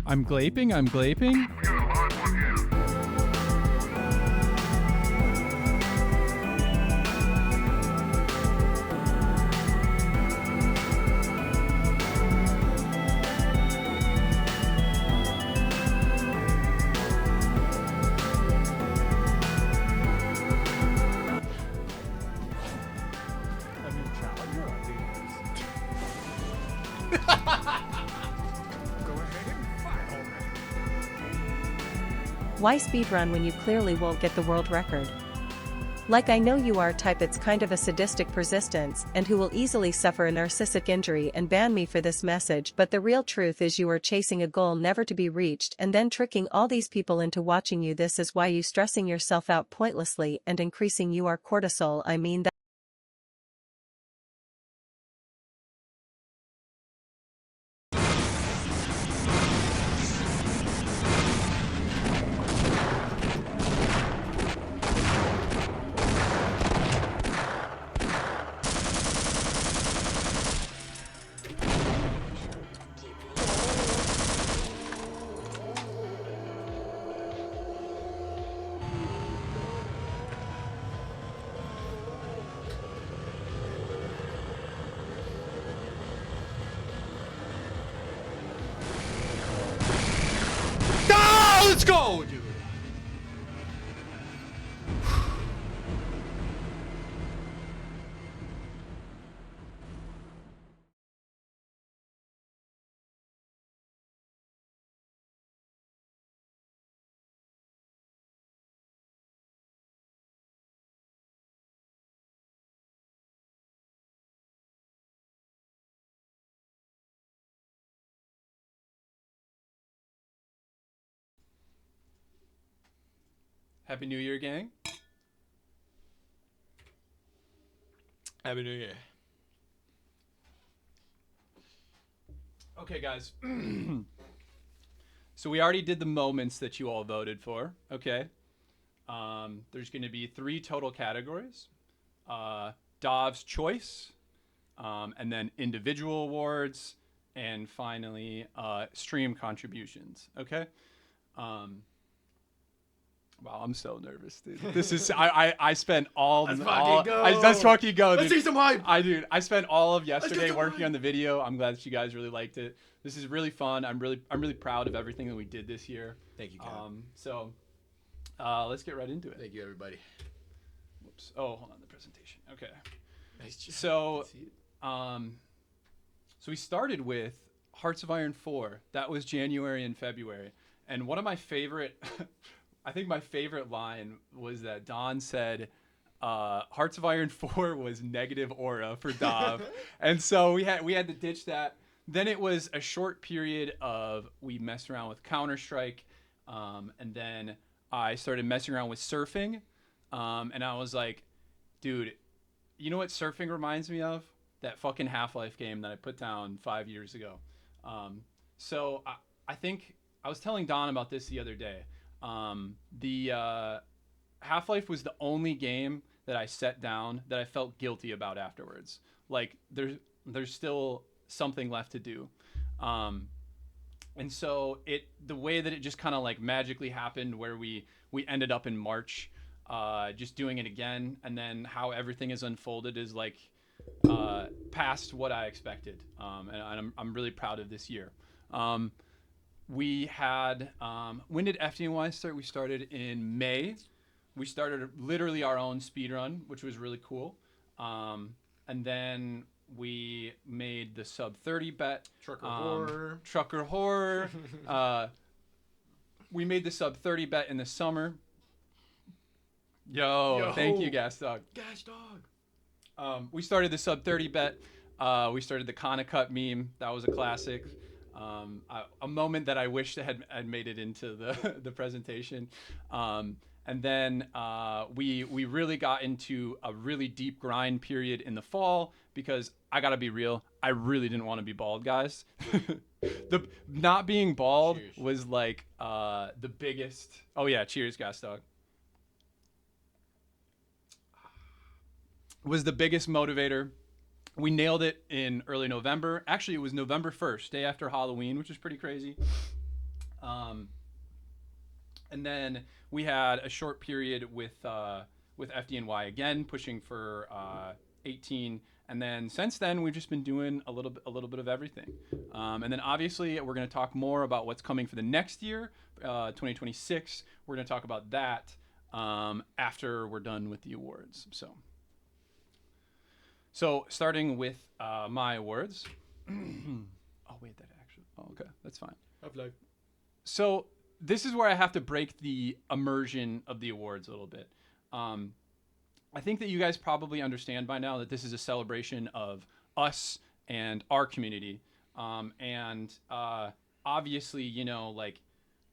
I'm glaping. I'm glaping. Why speedrun when you clearly won't get the world record? Like I know you are type it's kind of a sadistic persistence and who will easily suffer a narcissistic injury and ban me for this message, but the real truth is you are chasing a goal never to be reached and then tricking all these people into watching you. This is why you stressing yourself out pointlessly and increasing your cortisol. I mean that. Let's go, dude. Happy New Year, gang. Happy New Year. Okay, guys. So we already did the moments that you all voted for. Okay. There's going to be 3 total categories. Dov's Choice, and then individual awards, and finally stream contributions. Okay. Wow, I'm so nervous, dude. This is I spent Let's fucking go. Let's fucking go, dude. Let's see some hype. I spent all of yesterday some working hype. on the video. I'm glad that you guys really liked it. This is really fun. I'm really proud of everything that we did this year. Thank you, Kevin. So let's get right into it. Thank you, everybody. Whoops. Oh, hold on, the presentation. Okay. Nice job. So so we started with Hearts of Iron 4. That was January and February. And one of my favorite I think my favorite line was that Don said, Hearts of Iron 4 was negative aura for Dov. And so we had to ditch that. Then it was a short period of we messed around with Counter-Strike. And then I started messing around with surfing. And I was like, dude, you know what surfing reminds me of? That fucking Half-Life game that I put down 5 years ago. So I think I was telling Don about this the other day. The Half-Life was the only game that I set down that I felt guilty about afterwards. Like there's still something left to do. And so the way that it just kind of like magically happened where we ended up in March, just doing it again, and then how everything is unfolded is like past what I expected. And I'm really proud of this year. We had, when did FDNY start? We started in May. We started literally our own speed run, which was really cool. And then we made the sub 30 bet. Trucker Horror. We made the sub 30 bet in the summer. Yo. Thank you, Gas Dog. Gas Dog. We started the sub 30 bet. We started the Conacut meme. That was a classic. A moment that I wish that had made it into the presentation. And then we really got into a really deep grind period in the fall because I gotta be real, I really didn't want to be bald, guys. The not being bald Cheers. was like the biggest. Oh yeah, cheers, Gas Dog. Was the biggest motivator. We nailed it in early November. Actually, it was November 1st, day after Halloween, which is pretty crazy. Um, and then we had a short period with FDNY again, pushing for 18. And then since then, we've just been doing a little bit of everything. And then obviously, we're going to talk more about what's coming for the next year, 2026. We're going to talk about that after we're done with the awards. So starting with my awards. Oh wait, that actually. Oh, okay, that's fine. Half-Life. So this is where I have to break the immersion of the awards a little bit. I think that you guys probably understand by now that this is a celebration of us and our community. And obviously, you know, like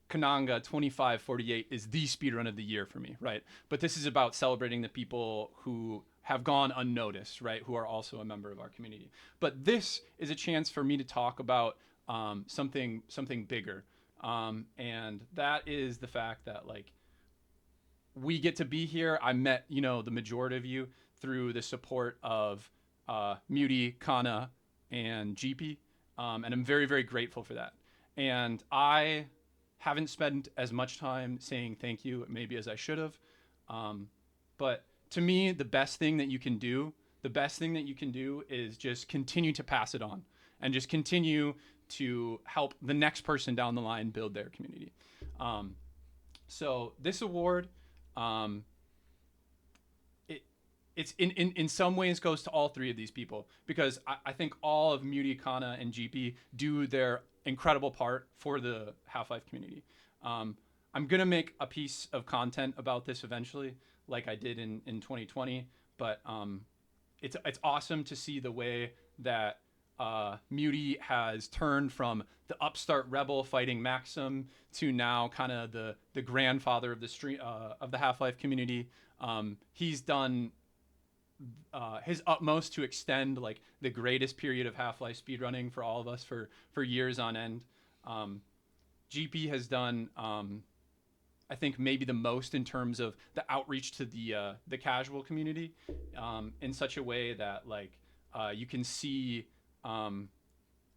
Kananga 2548 is the speedrun of the year for me, right? But this is about celebrating the people who have gone unnoticed, right? Who are also a member of our community. But this is a chance for me to talk about something bigger. And that is the fact that, like, we get to be here. I met, you know, the majority of you through the support of Muti, Kana, and GP. And I'm very, very grateful for that. And I haven't spent as much time saying thank you maybe as I should have. But to me, the best thing that you can do is just continue to pass it on and just continue to help the next person down the line build their community. So this award, it's in some ways goes to all three of these people, because I think all of Muti, Kana, and GP do their incredible part for the Half-Life community. I'm going to make a piece of content about this eventually, like I did in 2020, but it's awesome to see the way that Muti has turned from the upstart rebel fighting Maxim to now kind of the grandfather of the Half-Life community. He's done his utmost to extend like the greatest period of Half-Life speedrunning for all of us for years on end. GP has done I think maybe the most in terms of the outreach to the casual community in such a way that like you can see.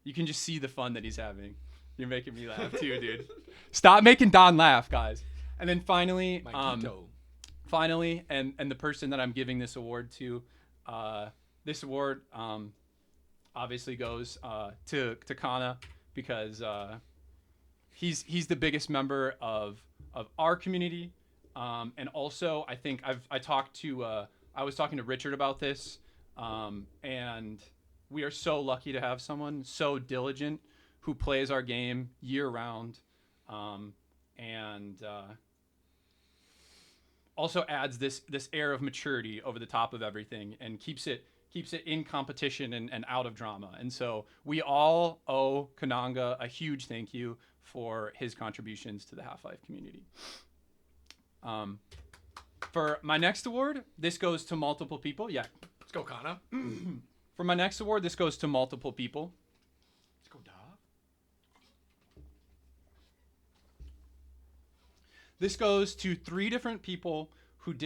You can just see the fun that he's having. You're making me laugh too, dude. Stop making Don laugh, guys. And then finally, and the person that I'm giving this award to, this award obviously goes to Kana, because he's the biggest member of our community, and also I think I was talking to Richard about this, and we are so lucky to have someone so diligent who plays our game year round, and also adds this air of maturity over the top of everything and keeps it in competition and out of drama. And so we all owe Kananga a huge thank you for his contributions to the Half-Life community. For my next award, this goes to multiple people. Yeah. Let's go, Kana. For my next award, this goes to multiple people. Let's go, Dog. This goes to 3 different people who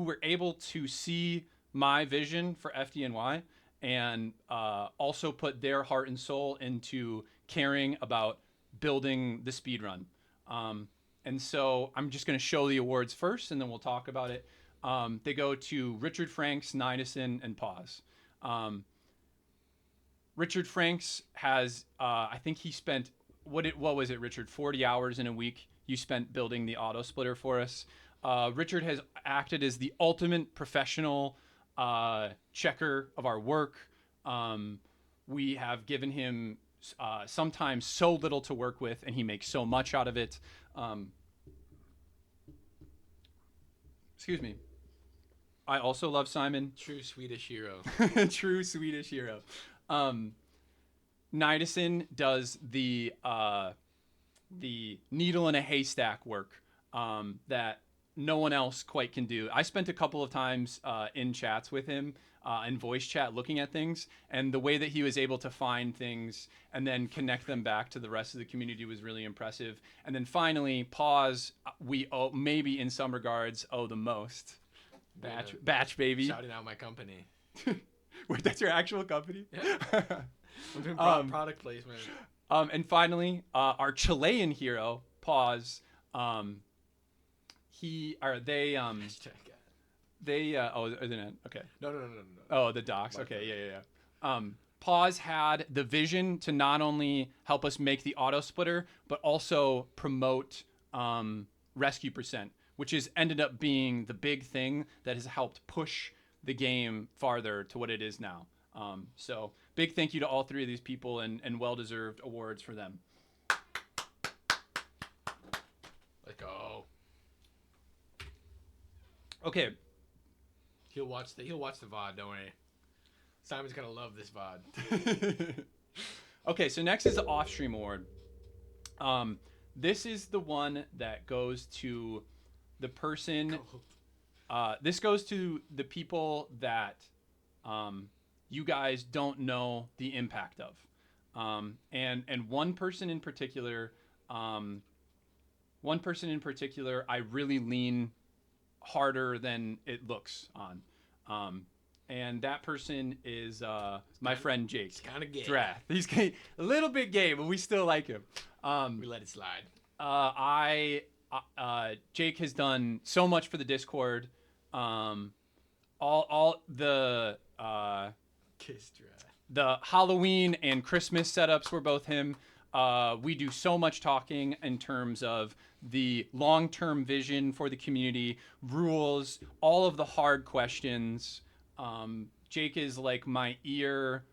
were able to see my vision for FDNY and also put their heart and soul into caring about building the speedrun. And so I'm just going to show the awards first, and then we'll talk about it. They go to Richard Franks, Nidison, and Pause. Richard Franks has, I think he spent, what was it, Richard? 40 hours in a week you spent building the auto splitter for us. Richard has acted as the ultimate professional checker of our work. We have given him sometimes so little to work with, and he makes so much out of it. Excuse me. I also love Simon. True Swedish hero. True Swedish hero. Nidison does the needle in a haystack work that no one else quite can do. I spent a couple of times in chats with him, in voice chat, looking at things, and the way that he was able to find things and then connect them back to the rest of the community was really impressive. And then finally, Pause, we owe, maybe in some regards, owe the most. Batch baby. Shouting out my company. Wait, that's your actual company? Yeah. I'm doing product placement. And finally, our Chilean hero, Pause. Hashtag ad. Are they not? Okay. No. Oh, the docs. Okay, yeah. Pause had the vision to not only help us make the auto splitter, but also promote rescue percent, which has ended up being the big thing that has helped push the game farther to what it is now. So big thank you to all three of these people and well-deserved awards for them. Let's go. Okay. He'll watch the VOD. Don't worry. Simon's gonna love this VOD. Okay, so next is the off-stream award. This is the one that goes to the person. This goes to the people that you guys don't know the impact of, and one person in particular. One person in particular, I really lean harder than it looks on. And that person is my friend Jake. It's kind of gay. Drath. He's a little bit gay, but we still like him. We let it slide. Jake has done so much for the Discord. All the Kiss Drath. the Halloween and Christmas setups were both him. We do so much talking in terms of the long-term vision for the community, rules, all of the hard questions. Jake is like my ear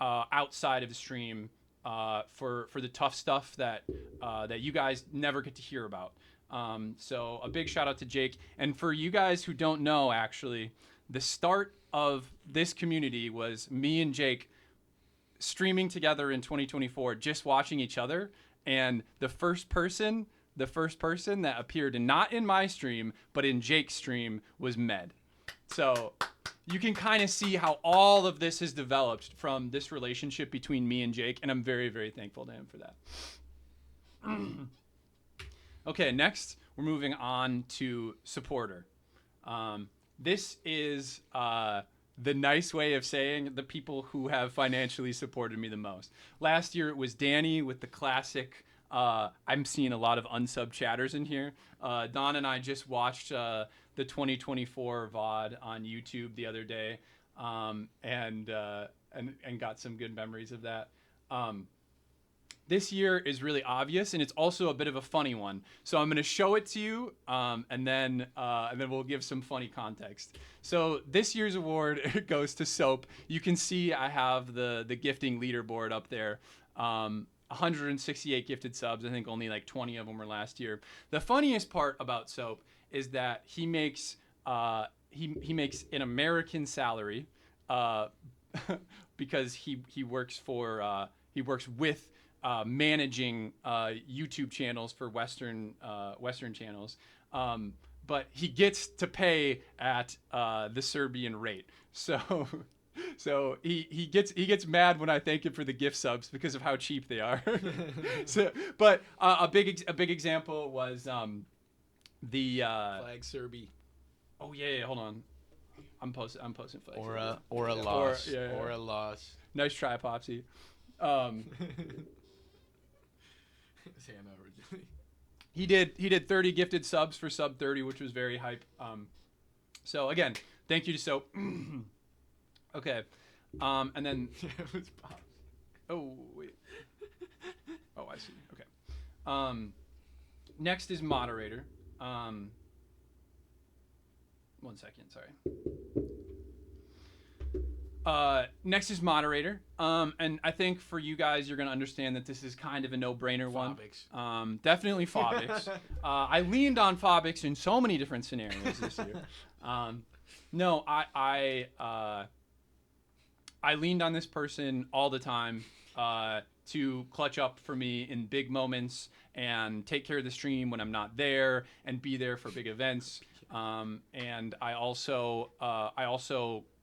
outside of the stream for the tough stuff that you guys never get to hear about. So a big shout out to Jake. And for you guys who don't know, actually, the start of this community was me and Jake streaming together in 2024, just watching each other. And the first person that appeared, and not in my stream, but in Jake's stream, was Med. So you can kind of see how all of this has developed from this relationship between me and Jake, and I'm very, very thankful to him for that. Okay, next we're moving on to supporter. This is the nice way of saying the people who have financially supported me the most. Last year it was Danny with the classic. I'm seeing a lot of unsub chatters in here. Don and I just watched the 2024 VOD on YouTube the other day, and got some good memories of that. This year is really obvious, and it's also a bit of a funny one. So I'm going to show it to you, and then we'll give some funny context. So this year's award goes to Soap. You can see I have the gifting leaderboard up there. 168 gifted subs. I think only like 20 of them were last year. The funniest part about Soap is that he makes he makes an American salary because he works with managing YouTube channels for Western channels, but he gets to pay at the Serbian rate. So he gets mad when I thank him for the gift subs because of how cheap they are. But a big example was the Flag Serbia. Oh yeah, hold on. I'm posting flags. Or a loss. Yeah. Or a loss. Nice try, Popsy. Say I'm originally. He did 30 gifted subs for sub 30, which was very hype. So again, thank you to Soap. Okay, and then It was Bob. oh wait, oh I see. Okay, next is moderator. 1 second, sorry. Next is moderator. And I think for you guys, you're going to understand that this is kind of a no-brainer one. Definitely Fobix. I leaned on Fobix in so many different scenarios this year. No, I leaned on this person all the time to clutch up for me in big moments and take care of the stream when I'm not there and be there for big events. And I also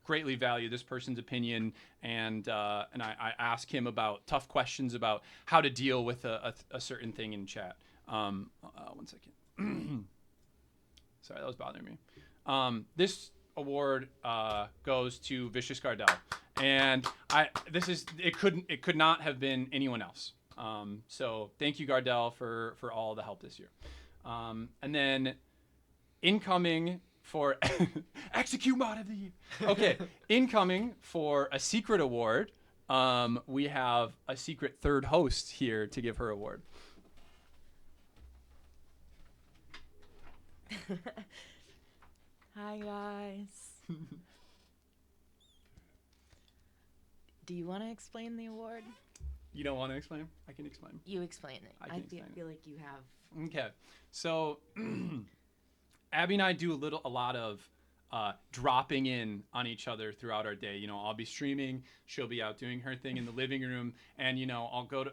greatly value this person's opinion, and I ask him about tough questions about how to deal with a certain thing in chat. 1 second. Sorry, that was bothering me. This award goes to Vicious Gardell, and it could not have been anyone else. So thank you, Gardell, for all the help this year. And then incoming for execute mod of the year. Okay, incoming for a secret award. We have a secret third host here to give her award. Hi guys. Do you want to explain the award? You don't want to explain? I can explain. You explain it. I can explain it. feel like you have. Okay, so Abby and I do a lot of dropping in on each other throughout our day. You know, I'll be streaming, she'll be out doing her thing in the living room, and you know, I'll go to.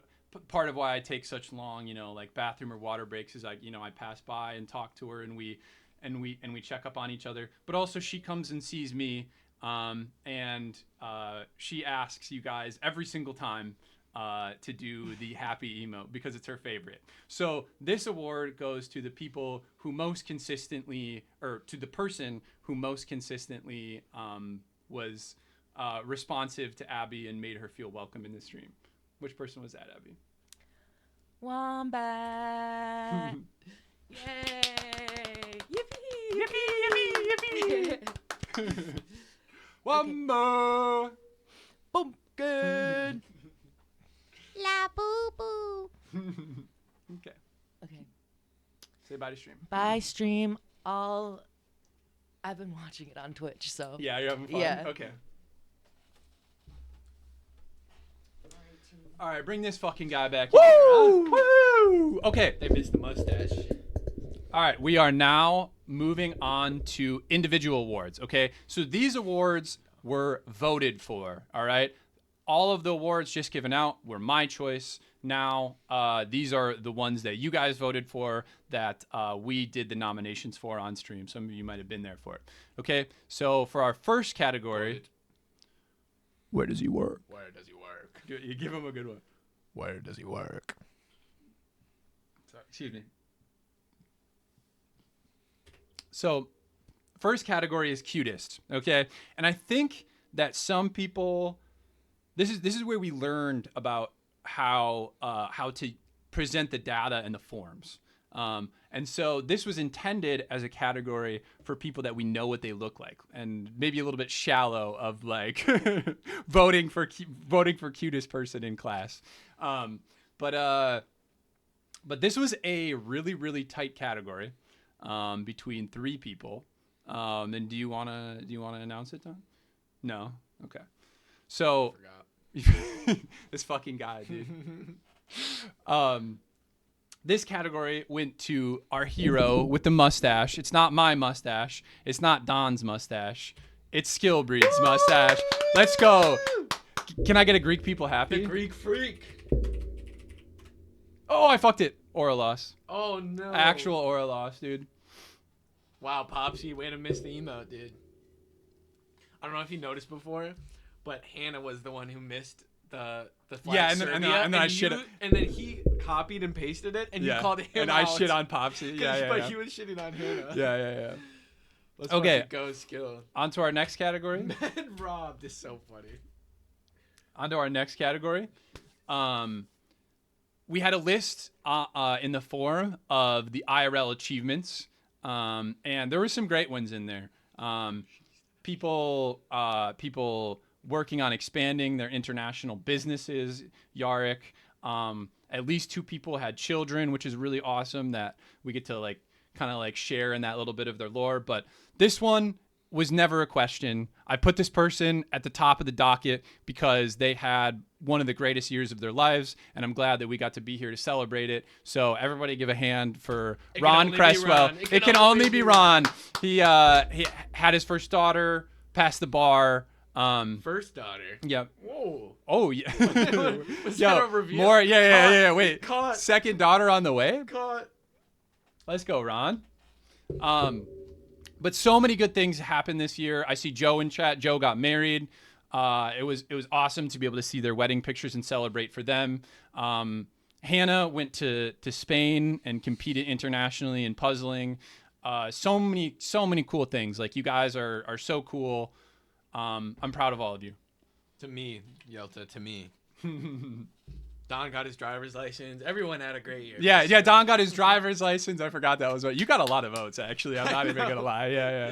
Part of why I take such long, you know, like bathroom or water breaks is I pass by and talk to her, and we check up on each other. But also she comes and sees me, and she asks you guys every single time to do the happy emote because it's her favorite. So this award goes to the people who most consistently, or to the person who most consistently was responsive to Abby and made her feel welcome in the stream. Which person was that, Abby? Wombat. Yay! Yippee! Yippee! Yippee! One more. Pumpkin. La boo boo. Okay. Okay. Say bye to stream. Bye stream. I've been watching it on Twitch, so. Yeah, you're having fun? Yeah. Okay. All right, bring this fucking guy back. Woo! Woo! Okay. They missed the mustache. All right, we are now moving on to individual awards, okay? So these awards were voted for, all right? All of the awards just given out were my choice. Now, these are the ones that you guys voted for that we did the nominations for on stream. Some of you might have been there for it, okay? So for our first category, where does he work? Where does he work? You give him a good one. Where does he work? Sorry, excuse me. So, first category is cutest, okay? And I think that some people, this is where we learned about how to present the data in the forms. And so this was intended as a category for people that we know what they look like, and maybe a little bit shallow of like voting for cutest person in class. But this was a really, really tight category between three people. And do you wanna announce it, Tom? No. Okay. So this fucking guy, dude. This category went to our hero with the mustache. It's not my mustache. It's not Don's mustache. It's Skillbreed's mustache. Let's go. Can I get a Greek people happy? The Greek freak. Oh, I fucked it. Aura loss. Oh no. Actual aura loss, dude. Wow, Popsy, way to miss the emote, dude. I don't know if you noticed before, but Hannah was the one who missed the flag. Yeah, Serbia, and then I shit. And then he copied and pasted it, and you called him and out. I shit on Popsy. Yeah. But he was shitting on Hannah. Yeah. Let's Okay. go skill. On to our next category. Man robbed is so funny. On to our next category. We had a list in the forum of the IRL achievements, and there were some great ones in there. People working on expanding their international businesses. Yarick. At least 2 people had children, which is really awesome that we get to kind of share in that little bit of their lore. But this one was never a question. I put this person at the top of the docket because they had one of the greatest years of their lives, and I'm glad that we got to be here to celebrate it. So everybody give a hand for Ron Cresswell. It can only be Ron. He had his first daughter, passed the bar. First daughter. Yep. Whoa. Oh yeah. Was that a review? More. Yeah. Wait. Caught. Second daughter on the way. Caught. Let's go, Ron. But so many good things happened this year. I see Joe in chat. Joe got married. It was awesome to be able to see their wedding pictures and celebrate for them. Hannah went to Spain and competed internationally in puzzling. So many cool things. Like, you guys are so cool. I'm proud of all of you. To me, Yelta, to me. Don got his driver's license. Everyone had a great year. Yeah. Don got his driver's license. I forgot that was what you got. A lot of votes, actually. I'm not even gonna lie. Yeah.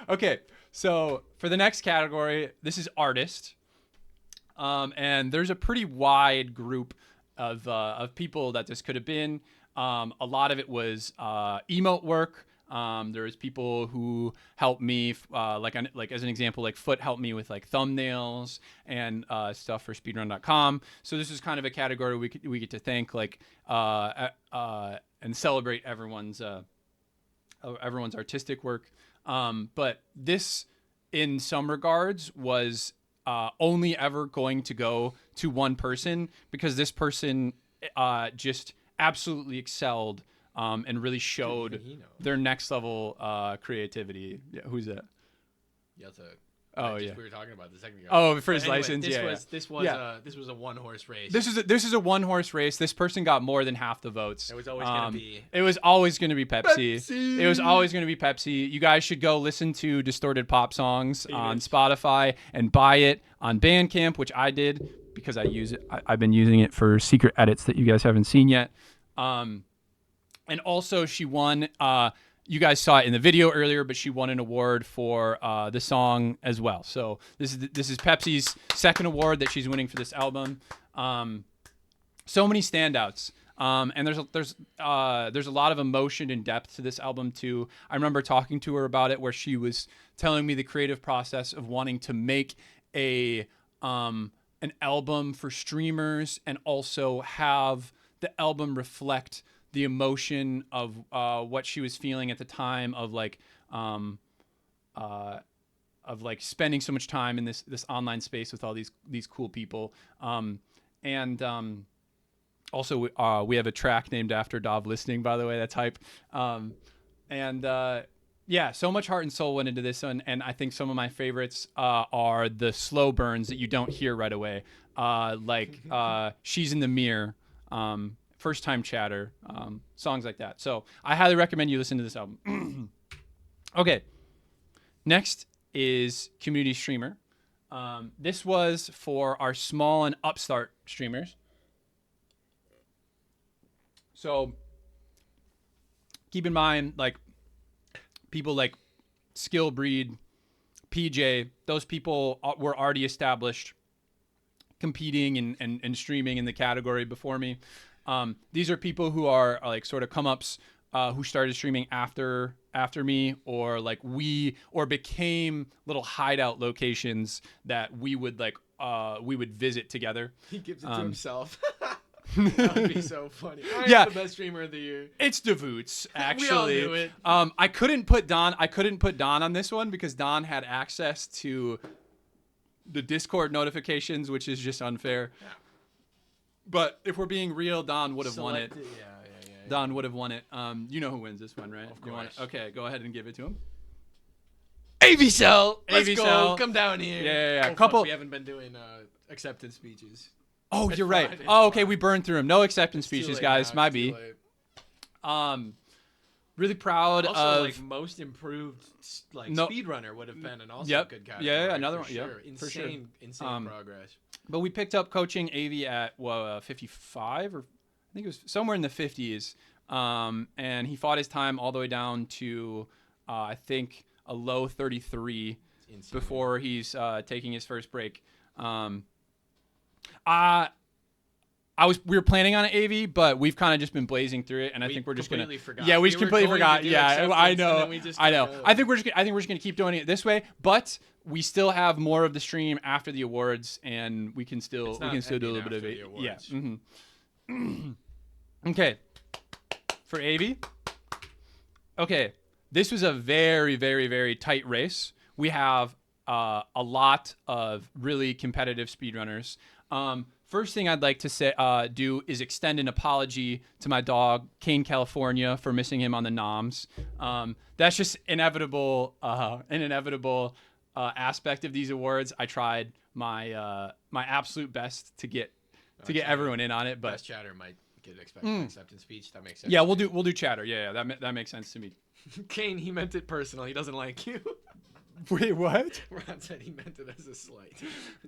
Okay, so for the next category, this is artist, and there's a pretty wide group of people that this could have been. A lot of it was emote work. There was people who helped me, like as an example, like Foot helped me with like thumbnails and stuff for speedrun.com. So this is kind of a category we get to thank like and celebrate everyone's artistic work. But this, in some regards, was only ever going to go to one person because this person just absolutely excelled. And really showed their next level creativity. Yeah, who's that? We were talking about the second guy. Oh, for his Anyway, license. This was a one horse race. This is a one horse race. This person got more than half the votes. It was always gonna be. It was always going to be Pepsi. It was always going to be Pepsi. You guys should go listen to Distorted Pop Songs on Spotify and buy it on Bandcamp, which I did because I use it. I've been using it for secret edits that you guys haven't seen yet. And also she won, you guys saw it in the video earlier, but she won an award for the song as well. So this is Pepsi's second award that she's winning for this album. So many standouts. And there's a lot of emotion and depth to this album too. I remember talking to her about it where she was telling me the creative process of wanting to make an album for streamers and also have the album reflect the emotion of what she was feeling at the time of spending so much time in this online space with all these cool people. Also we have a track named after Dov Listening, by the way. That's hype. Yeah, so much heart and soul went into this one, and I think some of my favorites are the slow burns that you don't hear right away, She's in the Mirror. First Time Chatter, songs like that. So I highly recommend you listen to this album. Okay, next is Community Streamer. This was for our small and upstart streamers. So keep in mind, like people like Skill Breed, PJ, those people were already established competing and streaming in the category before me. These are people who are like sort of come-ups who started streaming after me, or became little hideout locations that we would visit together. He gives it to himself. That would be so funny. I'm the best streamer of the year. It's Davoots, actually. We all knew it. I couldn't put Don on this one because Don had access to the Discord notifications, which is just unfair. Yeah. But if we're being real, Don would have won it. Yeah. Don would have won it. You know who wins this one, right? Of course. Okay, go ahead and give it to him. AV-Cell! Let's AV-Cell. go. Come down here. Yeah. We haven't been doing acceptance speeches. Oh, It's you're right. Friday. Oh, okay, we burned through them. No acceptance It's too speeches, late guys. now. My It's too B. late. Really proud Also, of like most improved, speedrunner would have been an also good category. Yeah, another for one. Sure. Yeah, for sure. Insane progress. But we picked up coaching AV at 55, or I think it was somewhere in the 50s. And he fought his time all the way down to I think a low 33 before he's taking his first break. We were planning on an AV, but we've kind of just been blazing through it, and I think we're just gonna. Forgot. Yeah, we completely forgot. Yeah, I know. I know. Go. I think we're just gonna keep doing it this way, but we still have more of the stream after the awards, and we can still do a little bit of it. Yeah. Mm-hmm. Okay. For AV. Okay, this was a very, very, very tight race. We have a lot of really competitive speedrunners. First thing I'd like to do is extend an apology to my dog, Kane California, for missing him on the noms. That's just an inevitable aspect of these awards. I tried my absolute best to get everyone in on it, but Best chatter might get acceptance speech. That makes sense. Yeah, we'll do chatter. Yeah, that makes sense to me. Kane, he meant it personal. He doesn't like you. Wait, what? Ron said he meant it as a slight.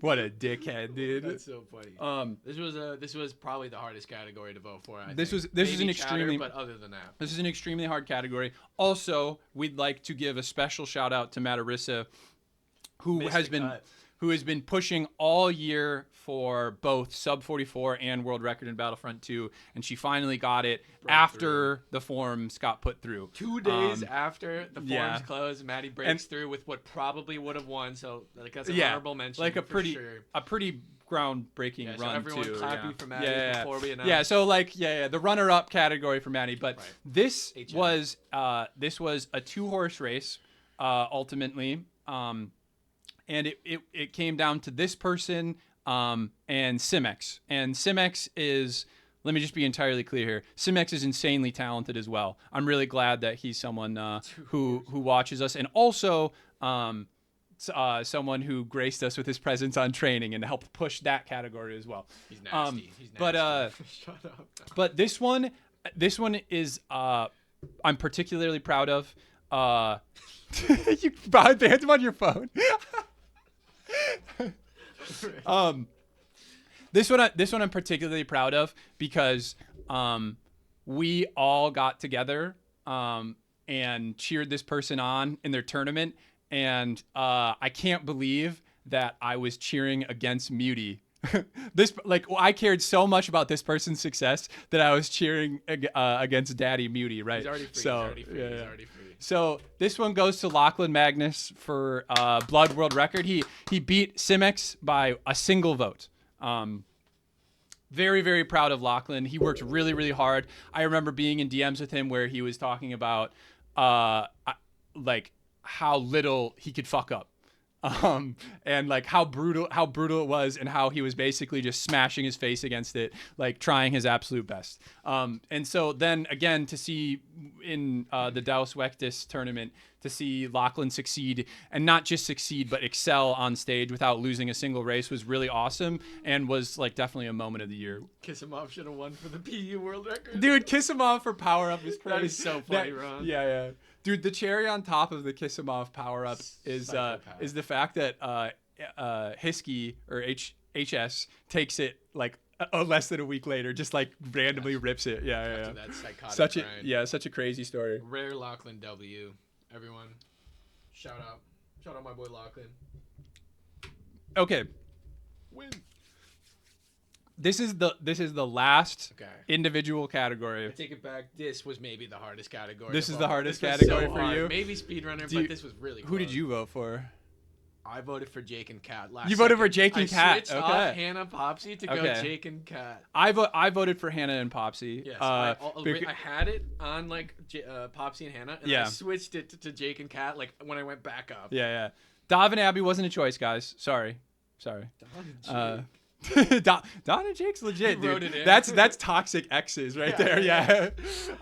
What a dickhead, dude. That's so funny. This was probably the hardest category to vote for. This think. was Maybe an Chatter, extremely but other than that, this is an extremely hard category. Also, we'd like to give a special shout out to Matarissa, who Missed has the been cut. who has been pushing all year for both sub 44 and world record in Battlefront 2, and she finally got it after the forms got put through. 2 days after the forums yeah. closed, Maddie breaks through with what probably would have won. So like that's an Yeah, honorable mention. like a for pretty sure. groundbreaking Yeah, so run everyone too. clapping for Maddie yeah. before we announce. Yeah, so like the runner-up category for Maddie, but Right. this HM. was a 2-horse race ultimately, and it came down to this person and Simex, and Simex is. Let me just be entirely clear here. Simex is insanely talented as well. I'm really glad that he's someone who watches us, and also someone who graced us with his presence on training and helped push that category as well. He's nasty. He's nasty. But Shut up. but this one is I'm particularly proud of. You banned him on your phone. This one I'm particularly proud of because we all got together and cheered this person on in their tournament, and I can't believe that I was cheering against Muty. I cared so much about this person's success that I was cheering against Daddy Muty, right? He's already free. So, he's already free. yeah, He's yeah. already free. So this one goes to Lachlan Magnus for Blood World Record. He beat Simex by a single vote. Very, very proud of Lachlan. He worked really, really hard. I remember being in DMs with him where he was talking about like how little he could fuck up. And like how brutal it was, and how he was basically just smashing his face against it, like trying his absolute best. And so then again, to see in the Daus Wectus tournament, to see Lachlan succeed, and not just succeed, but excel on stage without losing a single race, was really awesome, and was like definitely a moment of the year. Kissimov should have won for the PU world record. Dude, Kissimov for power up is crazy. That is so funny, Ron. Yeah. Dude, the cherry on top of the Kissimov power up is the fact that Hiskey or HS takes it like less than a week later, just like randomly rips it. Yeah. After that psychotic grind. Such a crazy story. Rare Lachlan W. Everyone, shout out my boy Lachlan. Okay. Win. This is the last Okay. individual category. I take it back. This was maybe the hardest category. This of is the all. hardest This was category so for hard. you? Maybe speedrunner, Do you- but this was really. Who did close. you vote for? I voted for Jake and Kat last. You voted for second. Jake and Kat, I switched okay. off Hannah Popsy to go Okay. Jake and Kat. I voted for Hannah and Popsy. Yes, I I had it on like Popsy and Hannah, and Yeah. I switched it to Jake and Kat like when I went back up. Yeah. Dav and Abby wasn't a choice, guys. Sorry. Don and Jake. Don and Jake's legit, You wrote dude. it in. That's toxic exes right there. Yeah.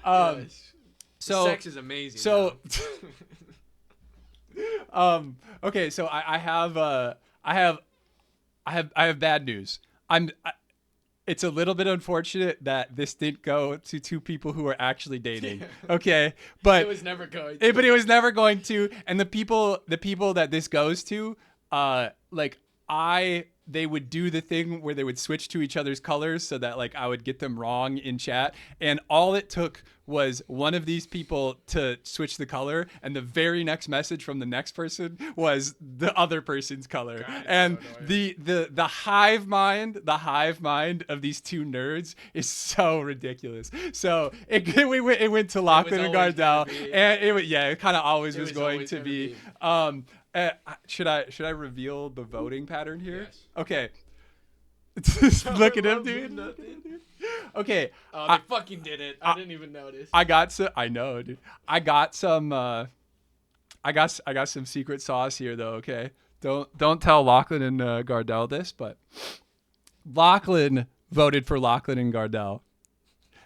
Yes. So the sex is amazing. so though. okay, so I have bad news. It's a little bit unfortunate that this didn't go to two people who are actually dating. Okay, but it was never going. but it was never going to. And the people that this goes to, they would do the thing where they would switch to each other's colors so that like I would get them wrong in chat. And all it took was one of these people to switch the color, and the very next message from the next person was the other person's color. God, And so the hive mind of these two nerds is so ridiculous. So it went to Lachlan and always Gardell, gonna be. and it kind of always was was going always to gonna be. Should I reveal the voting pattern here? Yes. Okay. Just look at him, Love dude. nothing. Okay. Oh, they fucking did it. I didn't even notice. I got some. I know, dude. I got some. I got some secret sauce here, though. Okay. Don't tell Lachlan and Gardell this, but Lachlan voted for Lachlan and Gardell,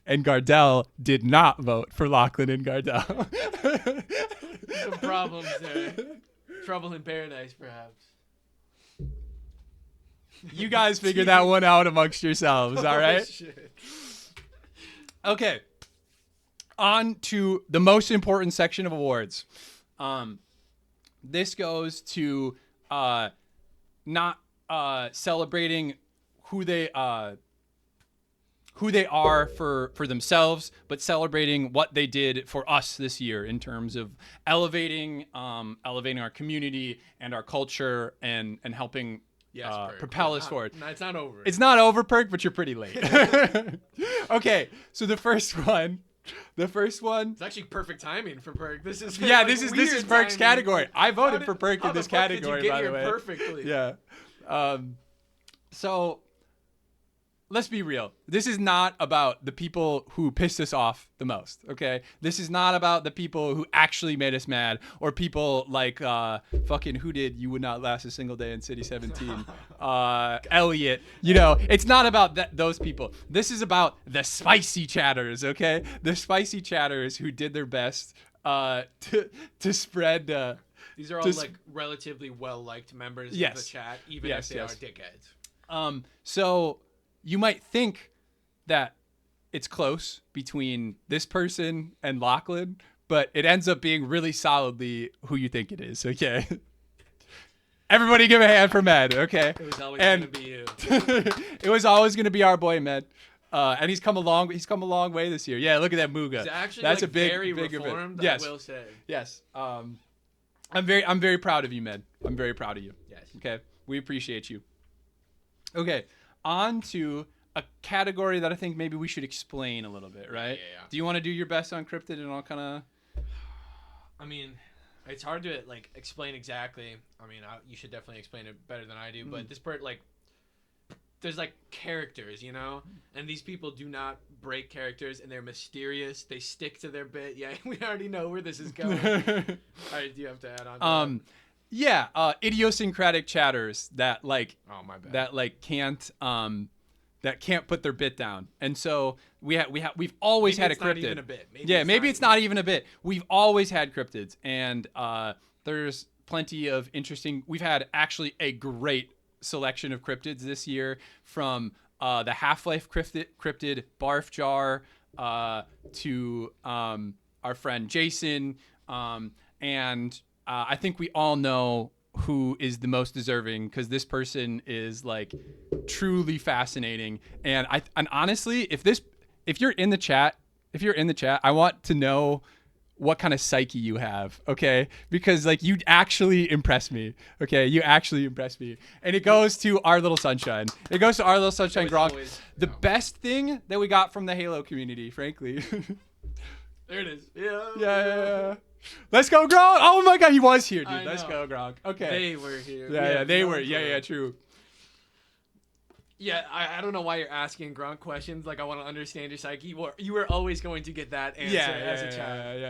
and Gardell did not vote for Lachlan and Gardell. Some problems there. Trouble in paradise, perhaps. You guys figure that one out amongst yourselves, all right? Oh, shit. Okay. On to the most important section of awards. this goes to not celebrating who they are for themselves, but celebrating what they did for us this year in terms of elevating our community and our culture and helping Perk. propel us forward. No, it's not over. It's not over, Perk, but you're pretty late. Okay, so the first one. It's actually perfect timing for Perk. This is This is Perk's timing. category. I voted for Perk How in this the fuck did category, you get by the here way. Perfectly. Yeah. So let's be real. This is not about the people who pissed us off the most, okay? This is not about the people who actually made us mad or people like fucking who did You Would Not Last a Single Day in City 17. Elliot. It's not about those people. This is about the spicy chatters, okay? The spicy chatters who did their best to spread These are all like relatively well-liked members of the chat, even if they are dickheads. So you might think that it's close between this person and Lachlan, but it ends up being really solidly who you think it is, okay? Everybody give a hand for Med, okay? It was always going to be you. It was always going to be our boy Med. And he's come a long way this year. Yeah, look at that Muga. He's actually That's a big very event. reformed, Yes. I will say. Yes. I'm very proud of you, Med. I'm very proud of you. Yes. Okay. We appreciate you. Okay. On to a category that I think maybe we should explain a little bit, right? Yeah. Do you want to do your best on Cryptid and I'll kind of... I mean, it's hard to explain exactly. I mean, you should definitely explain it better than I do. But this part, there's characters, and these people do not break characters, and they're mysterious. They stick to their bit. Yeah, we already know where this is going. All right, do you have to add on? To that? Yeah, idiosyncratic chatters that oh my bad. that can't put their bit down. And so we've always had a cryptid. Not even a bit. Maybe it's not even a bit. We've always had cryptids, and there's plenty of interesting. We've had actually a great selection of cryptids this year, from the Half-Life cryptid Barf Jar to our friend Jason, and I think we all know who is the most deserving, because this person is truly fascinating. And honestly, if you're in the chat, I want to know what kind of psyche you have, okay? Because you actually impress me, okay? You actually impress me. And it goes to our little sunshine. Gronk. The best thing that we got from the Halo community, frankly. There it is. Yeah. Yeah. Let's go, Gronk. Oh my God, he was here, dude. Let's go, Gronk. Okay. They were here. Yeah, they were. Yeah, true. Yeah, I don't know why you're asking Gronk questions. I want to understand your psyche. You were always going to get that answer as a child.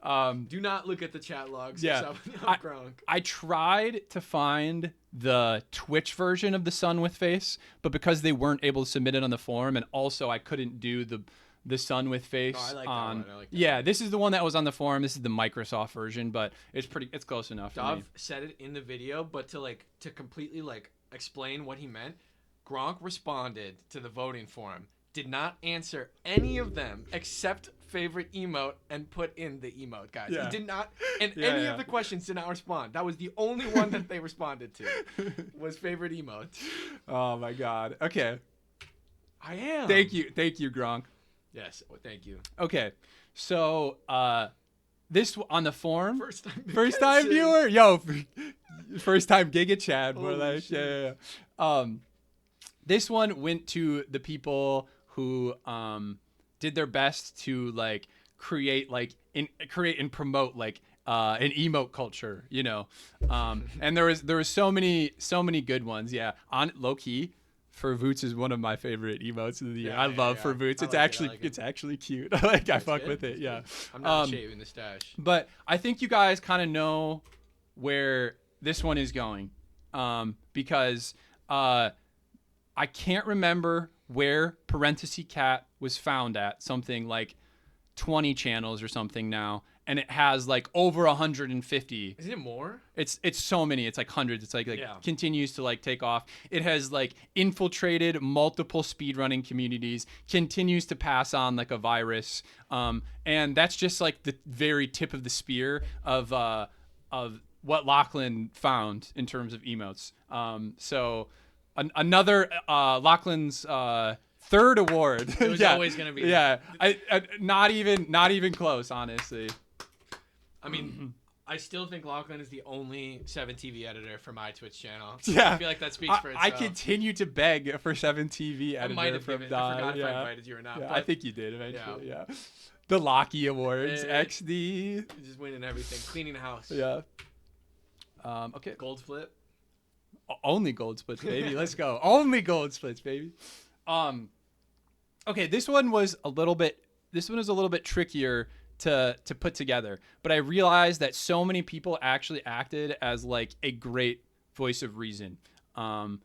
Yeah. Do not look at the chat logs. Yeah. Gronk. I tried to find the Twitch version of the Sun with Face, but because they weren't able to submit it on the forum, and also I couldn't do the Sun with Face I like on. that one. I like that yeah, one. This is the one that was on the forum. This is the Microsoft version, but it's close enough. Dov said it in the video, but to completely explain what he meant, Gronk responded to the voting forum, did not answer any of them except favorite emote, and put in the emote, guys. Yeah. He did not, and any of the questions did not respond. That was the only one that they responded to, was favorite emote. Oh my God. Okay. I am. Thank you, Gronk. Yes, thank you. Okay, so this on the forum, First time viewer, yo, first time Giga Chad, more Holy like shit. yeah. This one went to the people who did their best to create and promote an emote culture, and there was so many good ones. Yeah, on low key. For Voots is one of my favorite emotes of the year. I love For Voots. It's actually cute. I fuck with it. Yeah. I'm not shaving the stash. But I think you guys kind of know where this one is going, because I can't remember where Parenthesis Cat was found at. Something like 20 channels or something now, and it has over 150. Isn't it more? It's so many. It's hundreds. It's continues to take off. It has infiltrated multiple speedrunning communities, continues to pass on a virus. And that's just the very tip of the spear of what Lachlan found in terms of emotes. So another Lachlan's third award. It was always gonna be. Yeah, I not even close, honestly. I mean, I still think Lachlan is the only 7TV editor for my Twitch channel. Yeah, I feel like that speaks for itself. I continue to beg for 7TV editor I might have from given. Don. I forgot yeah. if I invited you or not. Yeah, but I think you did eventually. Yeah. The Lockie Awards, XD. Just winning everything, cleaning the house. Yeah. Okay. Gold flip. Only gold splits, baby. Let's go. Only gold splits, baby. Okay, this one was a little bit trickier to put together, but I realized that so many people actually acted as like a great voice of reason. Like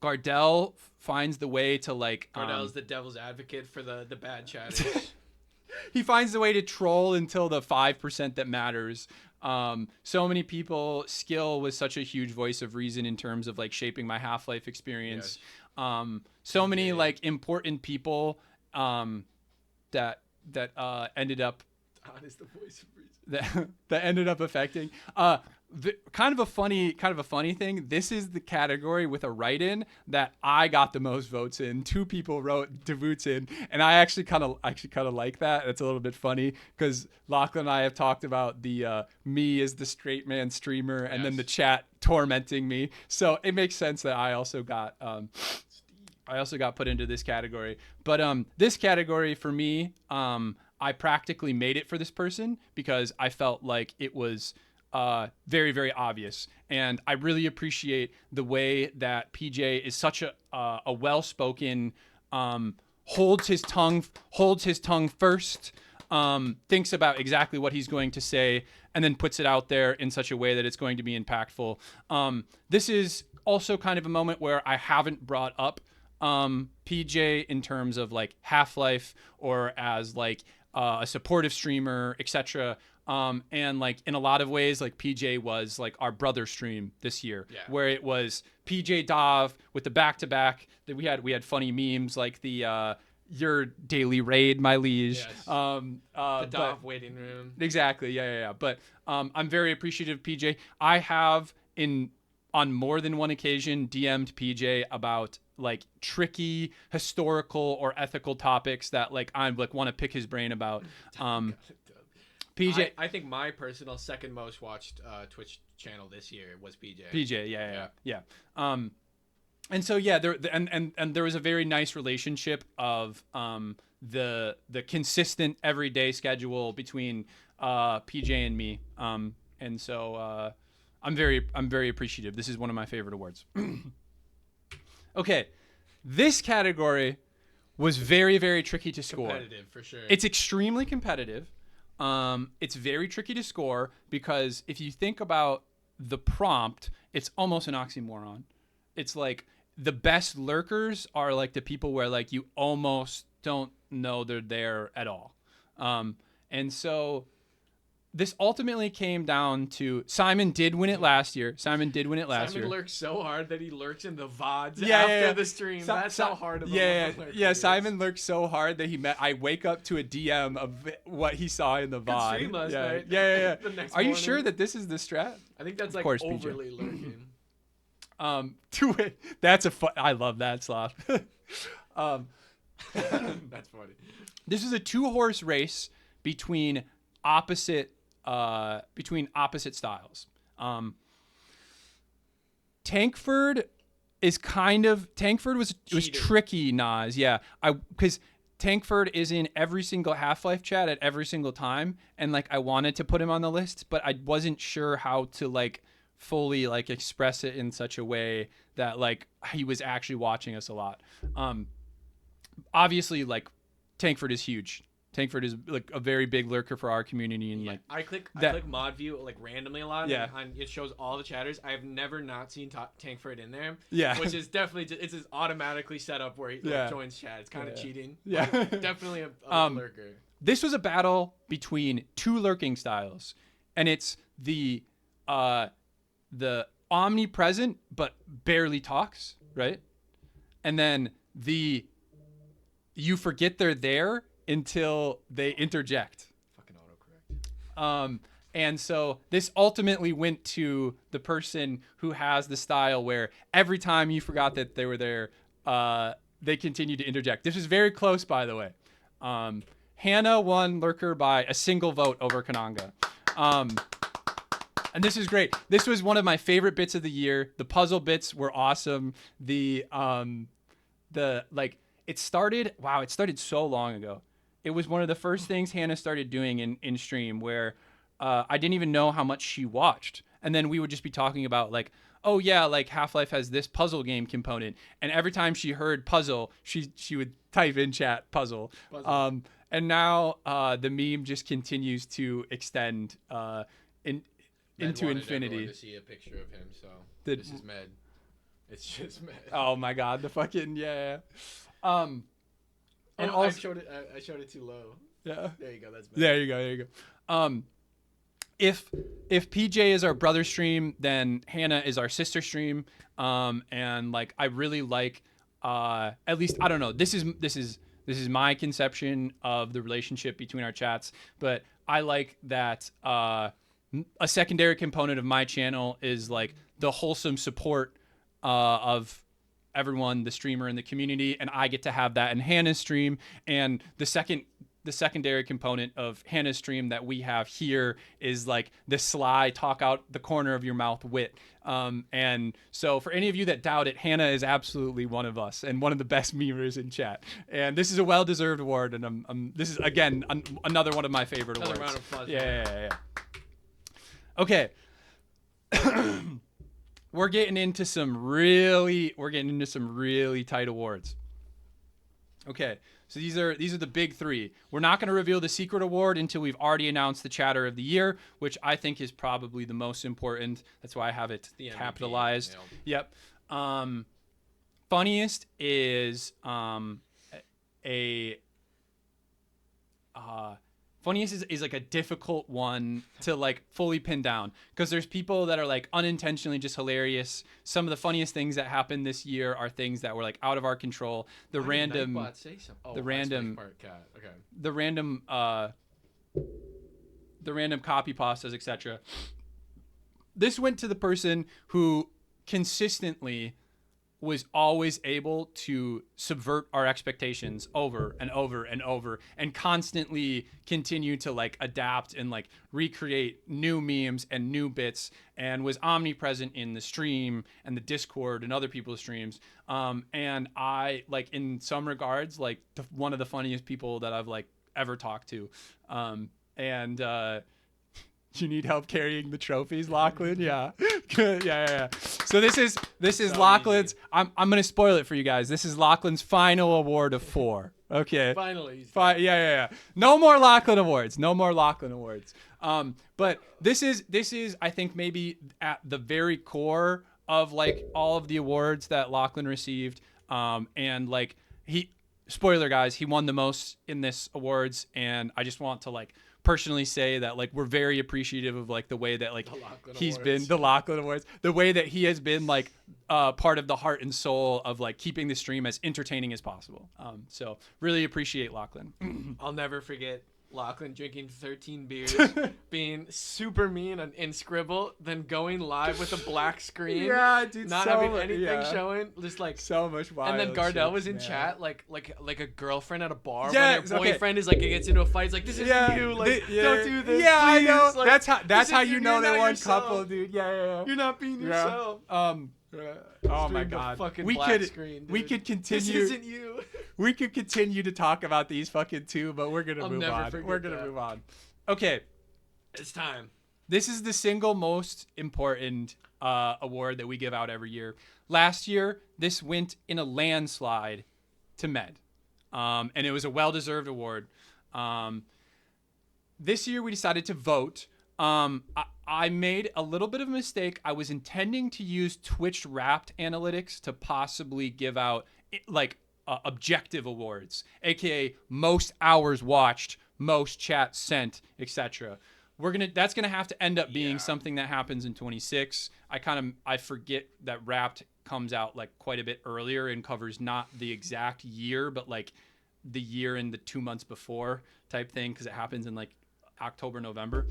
Gardell finds the way to like Gardell's the devil's advocate for the bad chatters. He finds the way to troll until the 5% that matters. So many people. Skill was such a huge voice of reason in terms of like shaping my Half-Life experience. Yes. So many like important people that ended up Don is the voice of reason. that ended up affecting. Kind of a funny thing. This is the category with a write-in that I got the most votes in. 2 people wrote DeVoots in, and I actually kind of like that. It's a little bit funny because Lachlan and I have talked about the me as the straight man streamer, and then the chat tormenting me. So it makes sense that I also got put into this category. But this category for me, I practically made it for this person because I felt like it was very, very obvious. And I really appreciate the way that PJ is such a well-spoken, holds his tongue first, thinks about exactly what he's going to say, and then puts it out there in such a way that it's going to be impactful. This is also kind of a moment where I haven't brought up PJ in terms of like Half-Life or as like a supportive streamer, etc. And like in a lot of ways, like PJ was like our brother stream this year, where it was PJ Dov with the back-to-back that we had funny memes like the your daily raid, my liege. Yes. The Dov waiting room. Exactly. Yeah. But I'm very appreciative of PJ. I have on more than one occasion DM'd PJ about like tricky historical or ethical topics that like I like want to pick his brain about. PJ, I think my personal second most watched Twitch channel this year was PJ. PJ, yeah. And so there and there was a very nice relationship of the consistent everyday schedule between PJ and me. And so I'm very appreciative. This is one of my favorite awards. Okay, this category was very, very tricky to score. Competitive for sure. It's extremely competitive. It's very tricky to score because if you think about the prompt, it's almost an oxymoron. It's like the best lurkers are like the people where like you almost don't know they're there at all. And so this ultimately came down to Simon did win it last year. Simon lurks so hard that he lurks in the VODs after the stream. That's how hard of a lurker he is. Simon lurked so hard that I wake up to a DM of what he saw in the VOD. Stream last night. Yeah. The next Are you morning. sure that this is the strat? I think that's like course, overly lurking. That's I love that slot. That's funny. This is a 2-horse race between opposite styles. Tankford was tricky, Nas. Yeah, because Tankford is in every single Half-Life chat at every single time, and like I wanted to put him on the list, but I wasn't sure how to like fully like express it in such a way that like he was actually watching us a lot. Obviously, like Tankford is huge. Tankford is like a very big lurker for our community, and like I click mod view like randomly a lot. Yeah, and it shows all the chatters. I have never not seen Tankford in there. Yeah, which is definitely it's just automatically set up where he joins chat. It's kind of cheating. Yeah, definitely a lurker. This was a battle between 2 lurking styles, and it's the omnipresent but barely talks, right? And then you forget they're there until they interject. Fucking autocorrect. And so this ultimately went to the person who has the style where every time you forgot that they were there, they continued to interject. This was very close, by the way. Hannah won Lurker by a single vote over Kananga. And this is great. This was one of my favorite bits of the year. The puzzle bits were awesome. It started so long ago. It was one of the first things Hannah started doing in stream where I didn't even know how much she watched. And then we would just be talking about like, oh yeah, like Half-Life has this puzzle game component. And every time she heard puzzle, she would type in chat puzzle. And now the meme just continues to extend into infinity. Everyone to see a picture of him, so this is Med. It's just Med. Oh my god, the fucking yeah. And also, I showed it too low. Yeah. There you go. That's Med. There you go. If PJ is our brother stream, then Hannah is our sister stream. And like I really like at least I don't know. This is my conception of the relationship between our chats, but I like that a secondary component of my channel is like the wholesome support of everyone, the streamer and the community, and I get to have that in Hannah's stream. And the secondary component of Hannah's stream that we have here is like the sly talk out the corner of your mouth wit. And so for any of you that doubt it, Hannah is absolutely one of us and one of the best memers in chat. And this is a well-deserved award. And this is again another one of my favorite awards. Round of applause. Yeah. Okay. We're getting into some really tight awards. Okay. So these are the big three. We're not going to reveal the secret award until we've already announced the chatter of the year, which I think is probably the most important. That's why I have it capitalized. Yep. Funniest is funniest is like a difficult one to like fully pin down because there's people that are like unintentionally just hilarious. Some of the funniest things that happened this year are things that were like out of our control. The random copy pastas, etc. This went to the person who consistently was always able to subvert our expectations over and over and over and constantly continue to like adapt and like recreate new memes and new bits and was omnipresent in the stream and the Discord and other people's streams. And I like in some regards, like one of the funniest people that I've like ever talked to. You need help carrying the trophies, Lachlan? Yeah. Yeah. So this is so Lachlan's. I'm gonna spoil it for you guys. This is Lachlan's final award of 4. Okay. Finally. Yeah. No more Lachlan awards. But this is I think maybe at the very core of like all of the awards that Lachlan received. And like spoiler guys, he won the most in this awards, and I just want to like personally say that like we're very appreciative of like the way that like he's been the Lachlan Awards, the way that he has been like part of the heart and soul of like keeping the stream as entertaining as possible. So really appreciate Lachlan. I'll never forget Lachlan drinking 13 beers, being super mean in Scribble, then going live with a black screen. Yeah, dude. Not having anything showing, just like so much wild. And then Gardell shit, was in man. chat, like a girlfriend at a bar. Yeah, when her boyfriend is like gets into a fight. It's like this isn't you. Like don't do this. Yeah, please. I know. Like, that's how you know they weren't yourself. couple, dude. Yeah. You're not being yourself. Oh my god. We could continue. This isn't you. We could continue to talk about these fucking two, but we're gonna move on. We're gonna move on. Okay, it's time. This is the single most important award that we give out every year. Last year, this went in a landslide to Med, and it was a well-deserved award. This year, we decided to vote. I made a little bit of a mistake. I was intending to use Twitch Wrapped analytics to possibly give out like objective awards, aka most hours watched, most chats sent, etc. That's gonna have to end up being something that happens in 26. I forget that Wrapped comes out like quite a bit earlier and covers not the exact year, but like the year and the 2 months before type thing, because it happens in like October, November.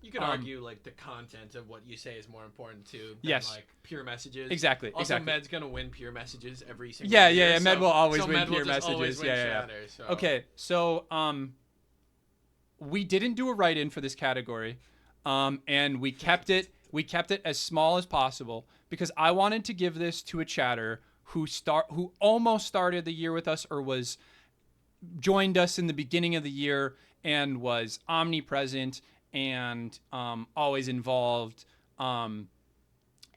You could argue like the content of what you say is more important too than Yes. like pure messages. Exactly. Also, exactly. Med's gonna win pure messages every single Yeah, year. yeah, yeah. Med so- will always so win Med will pure just always messages. win Yeah, yeah. Shatter, so. Okay, so we didn't do a write-in for this category, and we kept it as small as possible because I wanted to give this to a chatter who almost started the year with us or joined us in the beginning of the year and was omnipresent and always involved. And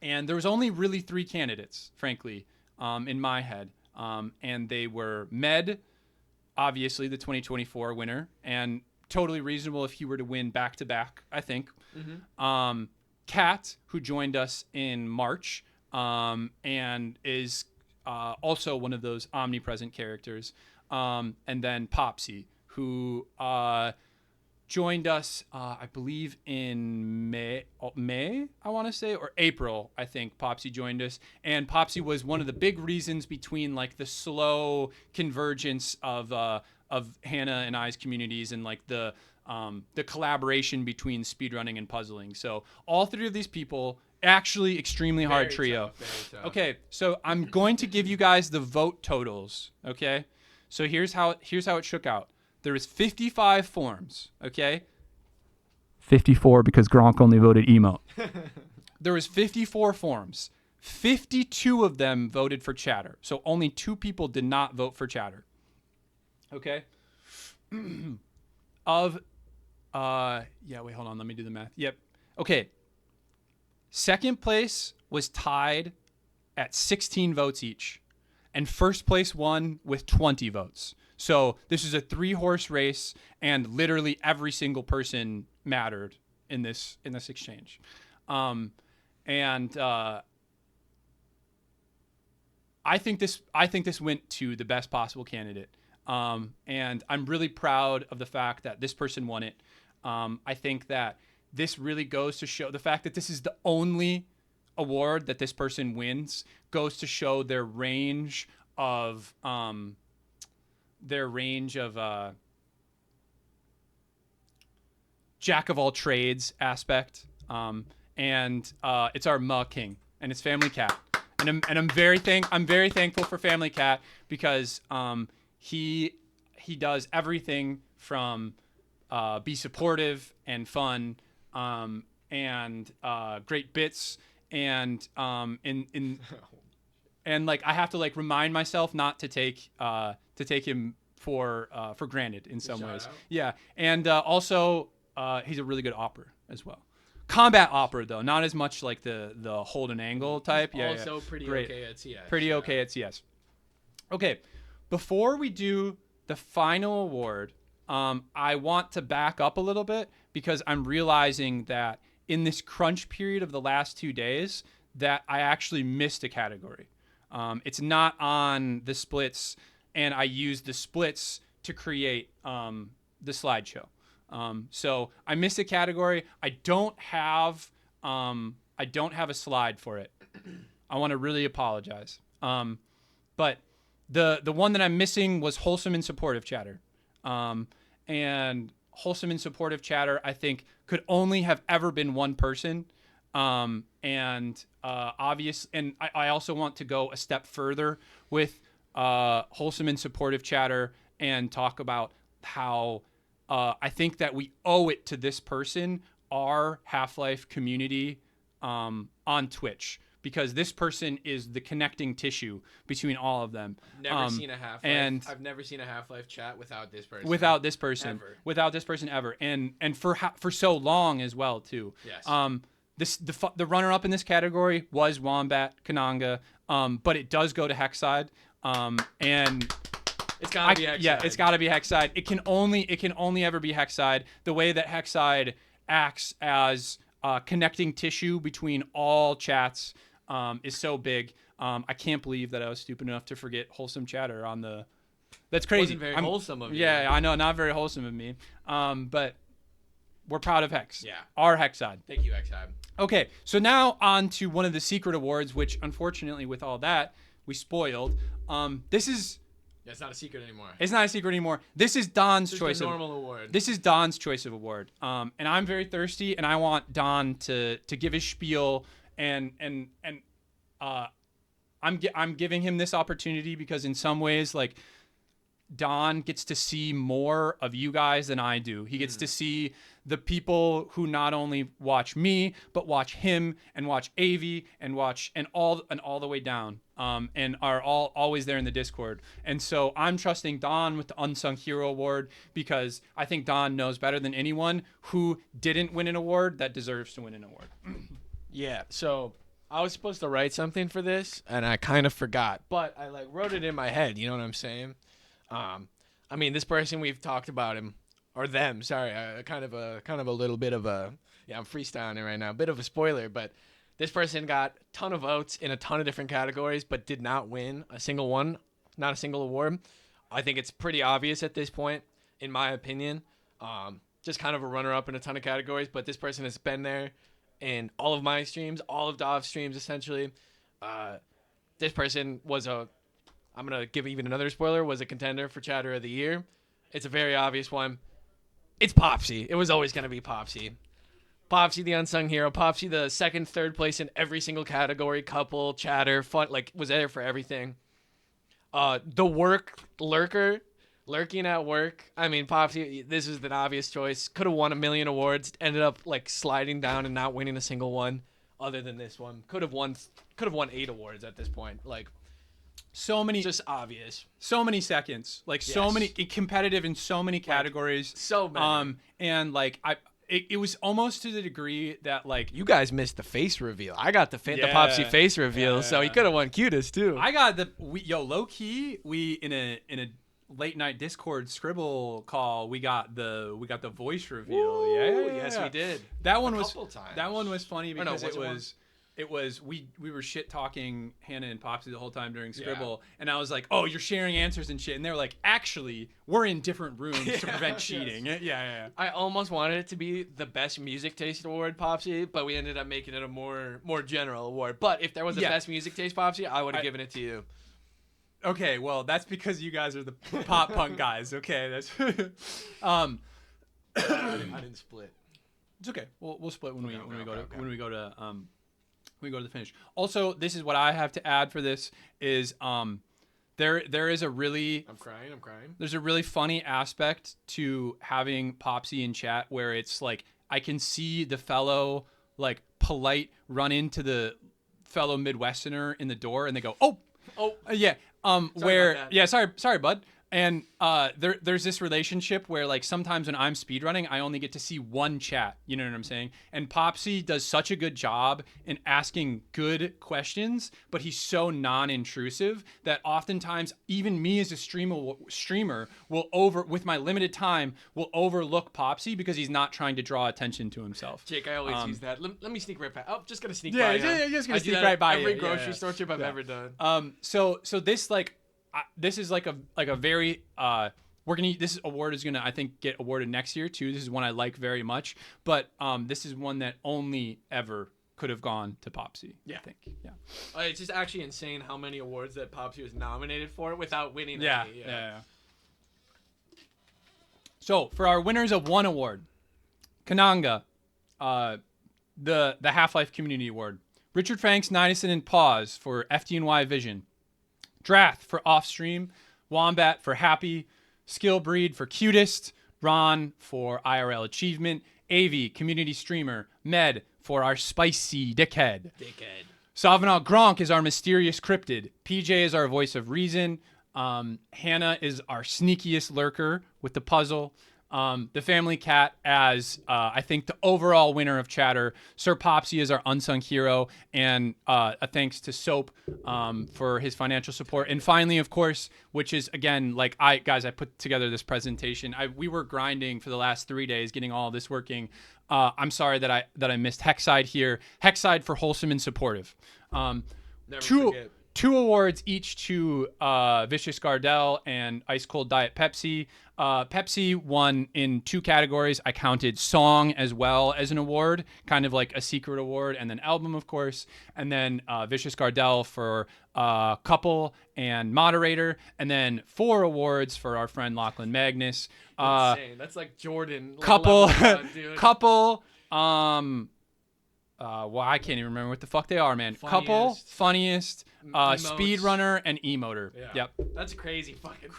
there was only really 3 candidates, frankly, in my head, and they were Med, obviously the 2024 winner, and totally reasonable if he were to win back-to-back, I think. Mm-hmm. Kat, who joined us in March, and is also one of those omnipresent characters. And then Popsy, who joined us, I believe, in May, I want to say, or April, I think Popsy joined us. And Popsy was one of the big reasons between like the slow convergence of Hannah and I's communities and like the collaboration between speedrunning and puzzling. So all 3 of these people, actually extremely hard Very trio. tough, very tough. Okay, so I'm going to give you guys the vote totals, okay? So here's how it shook out. There was 55 forms, okay? 54 because Gronk only voted emote. There was 54 forms. 52 of them voted for chatter. So only 2 people did not vote for chatter. Okay? Wait, hold on. Let me do the math. Yep. Okay. Second place was tied at 16 votes each. And first place won with 20 votes. So this is a 3-horse race, and literally every single person mattered in this exchange. I think this went to the best possible candidate. And I'm really proud of the fact that this person won it. I think that this really goes to show the fact that this is the only award that this person wins goes to show their range of jack of all trades aspect. And it's our Ma King, and it's Family Cat. And I'm very thankful for Family Cat because he does everything from be supportive and fun and great bits and and like I have to like remind myself not to take him for granted in some ways. Shout out. Yeah, and also he's a really good opera as well. Combat opera though, not as much like the hold an angle type. Yeah, Also pretty Great. okay at CS. Pretty yeah. okay at CS. Okay, before we do the final award, I want to back up a little bit because I'm realizing that in this crunch period of the last 2 days that I actually missed a category. It's not on the splits, and I used the splits to create the slideshow. So I missed a category. I don't have a slide for it. I want to really apologize. But the one that I'm missing was wholesome and supportive chatter. And wholesome and supportive chatter, I think, could only have ever been one person. And I also want to go a step further with wholesome and supportive chatter and talk about how I think that we owe it to this person, our Half-Life community on Twitch, because this person is the connecting tissue between all of them. Never seen a Half-Life. and- I've never seen a Half-Life chat without this person. Without this person, Ever. without this person ever, and for so long as well too. Yes. The runner-up in this category was Wombat Kananga, but it does go to Hexside, and It's gotta be Hexside. yeah, it's got to be Hexside. It can only ever be Hexside. The way that Hexside acts as connecting tissue between all chats is so big. I can't believe that I was stupid enough to forget wholesome chatter on the. That's crazy. Wasn't very wholesome of you. Yeah, I know, not very wholesome of me. But we're proud of Hex. Yeah. Our Hexside. Thank you, Hexside. Okay, so now on to one of the secret awards, which unfortunately with all that we spoiled. This is Yeah, it's not a secret anymore. It's not a secret anymore. This is Don's This is choice the of normal award. This is Don's choice of award. And I'm very thirsty, and I want Don to give his spiel, and I'm giving him this opportunity because in some ways, like, Don gets to see more of you guys than I do. He gets to see the people who not only watch me, but watch him and watch Avi and watch and all the way down. And are always there in the Discord. And so I'm trusting Don with the Unsung Hero Award because I think Don knows better than anyone who didn't win an award that deserves to win an award. Yeah, so I was supposed to write something for this, and I kind of forgot, but I wrote it in my head. You know what I'm saying? I mean, this person, we've talked about him, or them. Sorry, kind of a little bit of a, I'm freestyling it right now. A bit of a spoiler, but this person got a ton of votes in a ton of different categories, but did not win a single one, not a single award. I think it's pretty obvious at this point, in my opinion. Just kind of a runner-up in a ton of categories, but this person has been there in all of my streams, all of Dov's streams, essentially. This person was I'm going to give even another spoiler, was a contender for Chatter of the Year. It's a very obvious one. It's Popsy. It was always going to be Popsy. Popsy, the unsung hero. Popsy, the second, third place in every single category, couple, chatter, fun, was there for everything. The work lurker, lurking at work. I mean, Popsy, this is an obvious choice. Could have won 1 million awards. Ended up sliding down and not winning a single one other than this one. Could have won 8 awards at this point. So many, just obvious. So many seconds, so many competitive in so many categories. So many. And it was almost to the degree that you guys missed the face reveal. I got the Popsy face reveal, so he could have won cutest too. I got low key. We in a late night Discord scribble call. We got the voice reveal. Ooh, yeah, yes, we did. That one couple times. That one was funny because it was we were shit talking Hannah and Popsy the whole time during Scribble, and I was like, "Oh, you're sharing answers and shit," and they were like, "Actually, we're in different rooms to prevent cheating." Yes. Yeah. I almost wanted it to be the best music taste award, Popsy, but we ended up making it a more general award. But if there was a best music taste, Popsy, I would have given it to you. Okay, well, that's because you guys are the pop punk guys. Okay, that's I didn't split. It's okay. We'll split when we go to the finish. Also, this is what I have to add for this is there is a really I'm crying. There's a really funny aspect to having Popsy in chat where it's I can see the fellow polite run into the fellow Midwesterner in the door and they go, "Oh, yeah." Sorry, bud. And there's this relationship where sometimes when I'm speedrunning, I only get to see one chat. You know what I'm saying? And Popsy does such a good job in asking good questions, but he's so non-intrusive that oftentimes even me as a streamer will with my limited time will overlook Popsy because he's not trying to draw attention to himself. Jake, I always use that. Let me sneak right past. Oh, just gonna sneak by. Yeah, just gonna sneak right by. Every grocery store trip I've ever done. So this this is a very this award is gonna I think get awarded next year too. This is one I like very much, but this is one that only ever could have gone to Popsy. Yeah. I think. Yeah. It's just actually insane how many awards that Popsy was nominated for without winning. Yeah. Any. Yeah. So for our winners of one award, Kananga, the Half-Life Community Award, Richard Franks, Nidison, and Pause for FDNY Vision. Drath for Offstream, Wombat for Happy, Skillbreed for Cutest, Ron for IRL Achievement, Avi, Community Streamer, Med for our Spicy Dickhead. Savanaugh Gronk is our Mysterious Cryptid, PJ is our Voice of Reason, Hannah is our Sneakiest Lurker with the puzzle, the Family Cat as I think the overall winner of Chatter, Sir Popsy is our unsung hero, and a thanks to Soap for his financial support. And finally, of course, which is again I put together this presentation. We were grinding for the last 3 days getting all this working. I'm sorry that I missed Hexside here. Hexside for wholesome and supportive. Never forget. 2 awards each to Vicious Gardell and Ice Cold Diet Pepsi. Pepsi won in 2 categories. I counted song as well as an award, kind of like a secret award, and then album, of course. And then Vicious Gardell for couple and moderator. And then 4 awards for our friend Lachlan Magnus. Insane. That's like Jordan. Couple, level, dude. couple. Well, I can't even remember what the fuck they are, man. Couple, funniest, Emotes. speedrunner, and emoter. Yeah. Yep. That's a crazy fucking.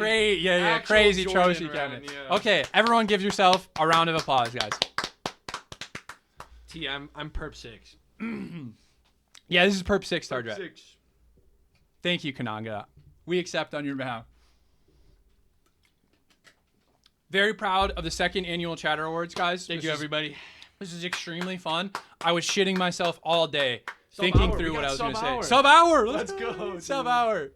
Yeah, Actual crazy Jordan trophy run, cabinet. yeah. Okay, everyone give yourself a round of applause, guys. T, I'm perp 6. Yeah, this is Perp 6 Star Perp Trek. 6. Thank you, Kananga. We accept on your behalf. Very proud of the 2nd annual Chatter Awards, guys. Thank you, everybody. This is extremely fun. I was shitting myself all day Sub thinking hour. through We what got I was going to sub say. hour. Sub hour. Let's go, dude. Sub hour.